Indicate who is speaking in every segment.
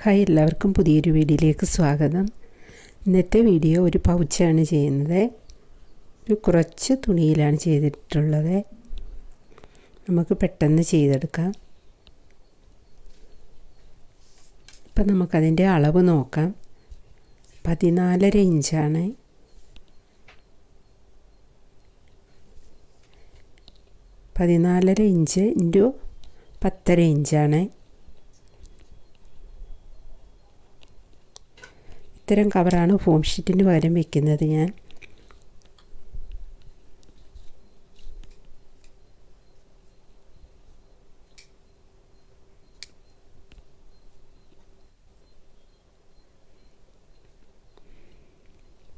Speaker 1: Hi, എല്ലാവർക്കും പുതിയൊരു വീഡിയോയിലേക്ക് സ്വാഗതം. ഇന്നത്തെ വീഡിയോ ഒരു പൗച്ചാണ് ചെയ്യുന്നത്. ഒരു കുറച്ച് തുണിയിലാണ് ചെയ്തിട്ടുള്ളത്. നമുക്ക് പെട്ടെന്ന് ചെയ്തെടുക്കാം. ഇപ്പം നമുക്കതിൻ്റെ അളവ് നോക്കാം. 14.5 ഇഞ്ചാണ്. 14.5 ഇഞ്ച് ഇൻറ്റു 10.5 ഇഞ്ചാണ്. ഇത്തരം കവറാണ് ഫോം ഷീറ്റിന് പകരം വയ്ക്കുന്നത് ഞാൻ.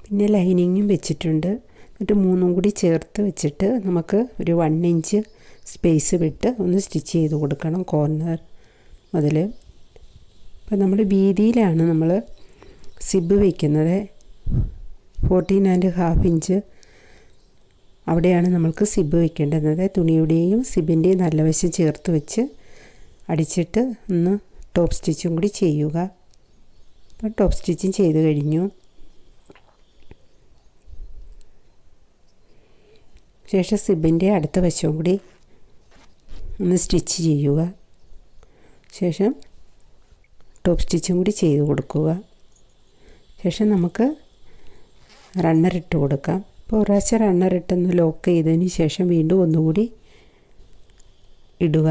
Speaker 1: പിന്നെ ലൈനിങ്ങും വെച്ചിട്ടുണ്ട്. എന്നിട്ട് മൂന്നും കൂടി ചേർത്ത് വെച്ചിട്ട് നമുക്ക് ഒരു 1 ഇഞ്ച് സ്പേസ് വിട്ട് ഒന്ന് സ്റ്റിച്ച് ചെയ്ത് കൊടുക്കണം, കോർണർ മുതൽ. അപ്പോൾ നമ്മൾ വീതിയിലാണ് നമ്മൾ സിബ് വയ്ക്കുന്നത്. 14.5 ഇഞ്ച് അവിടെയാണ് നമ്മൾക്ക് സിബ് വയ്ക്കേണ്ടത്. തുണിയുടെയും സിബിൻ്റെയും നല്ല വശം ചേർത്ത് വെച്ച് അടിച്ചിട്ട് ഒന്ന് ടോപ്പ് സ്റ്റിച്ചും കൂടി ചെയ്യുക. അപ്പോൾ ടോപ്പ് സ്റ്റിച്ചും ചെയ്ത് കഴിഞ്ഞു. ശേഷം സിബിൻ്റെ അടുത്ത വശവും കൂടി ഒന്ന് സ്റ്റിച്ച് ചെയ്യുക. ശേഷം ടോപ്പ് സ്റ്റിച്ചും കൂടി ചെയ്ത് കൊടുക്കുക. ശേഷം നമുക്ക് റണ്ണർ ഇട്ട് കൊടുക്കാം. അപ്പോൾ ഒരു പ്രാവശ്യം റണ്ണർ ഇട്ടൊന്ന് ലോക്ക് ചെയ്തതിന് ശേഷം വീണ്ടും ഒന്നുകൂടി ഇടുക.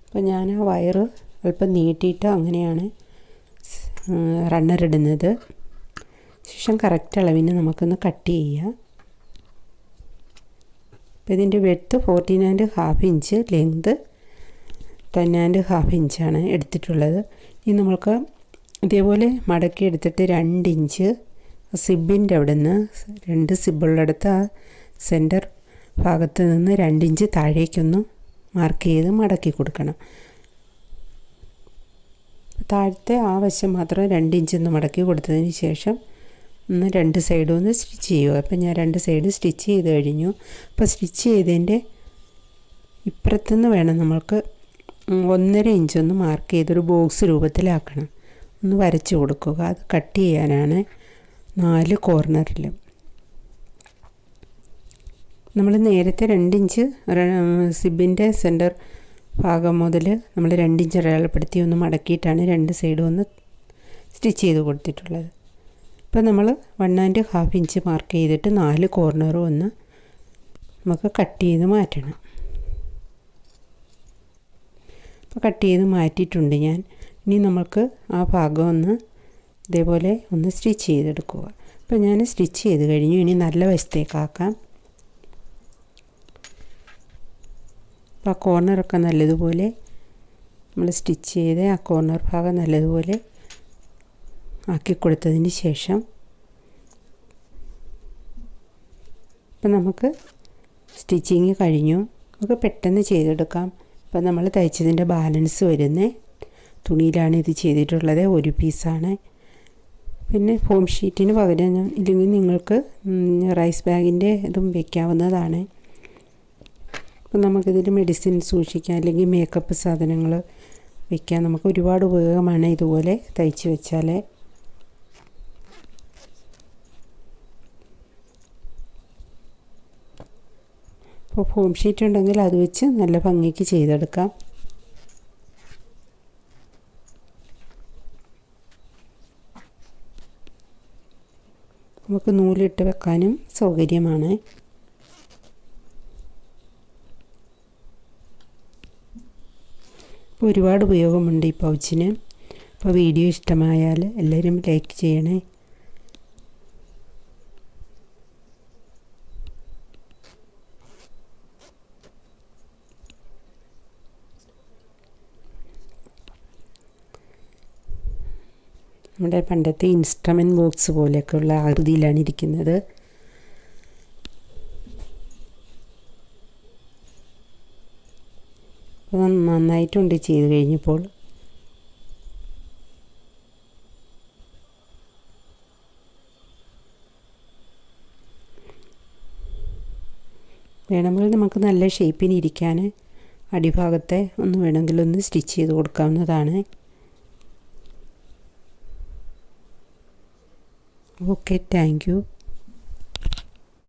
Speaker 1: അപ്പോൾ ഞാൻ ആ വയറ് അല്പം നീട്ടിയിട്ട് അങ്ങനെയാണ് റണ്ണർ ഇടുന്നത്. ശേഷം കറക്റ്റ് അളവിന് നമുക്കൊന്ന് കട്ട് ചെയ്യാം. അപ്പോൾ ഇതിൻ്റെ വെഡ്ത്ത് 14.5 ഇഞ്ച്, ലെങ്ത് 10.5 ഇഞ്ചാണ് എടുത്തിട്ടുള്ളത്. ഇനി നമ്മൾക്ക് ഇതേപോലെ മടക്കി എടുത്തിട്ട് 2 ഇഞ്ച് സിബിൻ്റെ അവിടെ നിന്ന് 2 സിബുള്ളടുത്ത് ആ സെൻറ്റർ ഭാഗത്ത് നിന്ന് 2 ഇഞ്ച് താഴേക്കൊന്ന് മാർക്ക് ചെയ്ത് മടക്കി കൊടുക്കണം. താഴത്തെ ആ വശം മാത്രം 2 ഇഞ്ച് ഒന്ന് മടക്കി കൊടുത്തതിന് ശേഷം ഒന്ന് 2 സൈഡും ഒന്ന് സ്റ്റിച്ച് ചെയ്യുക. അപ്പം ഞാൻ 2 സൈഡ് സ്റ്റിച്ച് ചെയ്ത് കഴിഞ്ഞു. അപ്പോൾ സ്റ്റിച്ച് ചെയ്തതിൻ്റെ ഇപ്പുറത്തുനിന്ന് വേണം നമ്മൾക്ക് 1.5 ഇഞ്ചൊന്ന് മാർക്ക് ചെയ്തൊരു ബോക്സ് രൂപത്തിലാക്കണം. ഒന്ന് വരച്ച് കൊടുക്കുക. അത് കട്ട് ചെയ്യാനാണ് 4 കോർണറിലും. നമ്മൾ നേരത്തെ 2 ഇഞ്ച് സിബിൻ്റെ സെൻറ്റർ ഭാഗം മുതൽ നമ്മൾ 2 ഇഞ്ച് അടയാളപ്പെടുത്തി ഒന്ന് മടക്കിയിട്ടാണ് 2 സൈഡും ഒന്ന് സ്റ്റിച്ച് ചെയ്ത് കൊടുത്തിട്ടുള്ളത്. ഇപ്പോൾ നമ്മൾ 1.5 ഇഞ്ച് മാർക്ക് ചെയ്തിട്ട് 4 കോർണറും ഒന്ന് നമുക്ക് കട്ട് ചെയ്ത് മാറ്റണം. അപ്പോൾ കട്ട് ചെയ്ത് മാറ്റിയിട്ടുണ്ട് ഞാൻ. ഇനി നമുക്ക് ആ ഭാഗം ഒന്ന് ഇതേപോലെ ഒന്ന് സ്റ്റിച്ച് ചെയ്തെടുക്കുക. അപ്പോൾ ഞാൻ സ്റ്റിച്ച് ചെയ്ത് കഴിഞ്ഞു. ഇനി നല്ല വശത്തേക്കാക്കാം. അപ്പോൾ ആ കോർണറൊക്കെ നല്ലതുപോലെ നമ്മൾ സ്റ്റിച്ച് ചെയ്ത് ആ കോർണർ ഭാഗം നല്ലതുപോലെ ആക്കി കൊടുത്തതിന് ശേഷം ഇപ്പം നമുക്ക് സ്റ്റിച്ചിങ് കഴിഞ്ഞു. നമുക്ക് പെട്ടെന്ന് ചെയ്തെടുക്കാം. ഇപ്പം നമ്മൾ തയ്ച്ചതിൻ്റെ ബാലൻസ് വരുന്ന തുണിയിലാണ് ഇത് ചെയ്തിട്ടുള്ളത്. ഒരു പീസാണ്. പിന്നെ ഫോം ഷീറ്റിന് പകരം ഇല്ലെങ്കിൽ നിങ്ങൾക്ക് റൈസ് ബാഗിൻ്റെ ഇതും വയ്ക്കാവുന്നതാണ്. അപ്പം നമുക്കിതിൽ മെഡിസിൻ സൂക്ഷിക്കാം, അല്ലെങ്കിൽ മേക്കപ്പ് സാധനങ്ങൾ വയ്ക്കാം. നമുക്ക് ഒരുപാട് ഉപയോഗമാണ് ഇതുപോലെ തയ്ച്ച് വെച്ചാൽ. അപ്പോൾ ഫോം ഷീറ്റ് ഉണ്ടെങ്കിൽ അത് വെച്ച് നല്ല ഭംഗിക്ക് ചെയ്തെടുക്കാം. നമുക്ക് നൂലിട്ട് വെക്കാനും സൗകര്യമാണ്. ഇപ്പോൾ ഒരുപാട് ഉപയോഗമുണ്ട് ഈ പൗച്ചിന്. അപ്പോൾ വീഡിയോ ഇഷ്ടമായാൽ എല്ലാവരും ലൈക്ക് ചെയ്യണേ. നമ്മുടെ പണ്ടത്തെ ഇൻസ്ട്രുമെൻറ്റ് ബോക്സ് പോലെയൊക്കെയുള്ള ആകൃതിയിലാണ് ഇരിക്കുന്നത്. അപ്പോൾ നന്നായിട്ടുണ്ട് ചെയ്ത് കഴിഞ്ഞപ്പോൾ. വേണമെങ്കിൽ നമുക്ക് നല്ല ഷേപ്പിന് ഇരിക്കാൻ അടിഭാഗത്തെ ഒന്ന് വേണമെങ്കിൽ ഒന്ന് സ്റ്റിച്ച് ചെയ്ത് കൊടുക്കാവുന്നതാണ്. Okay, thank you.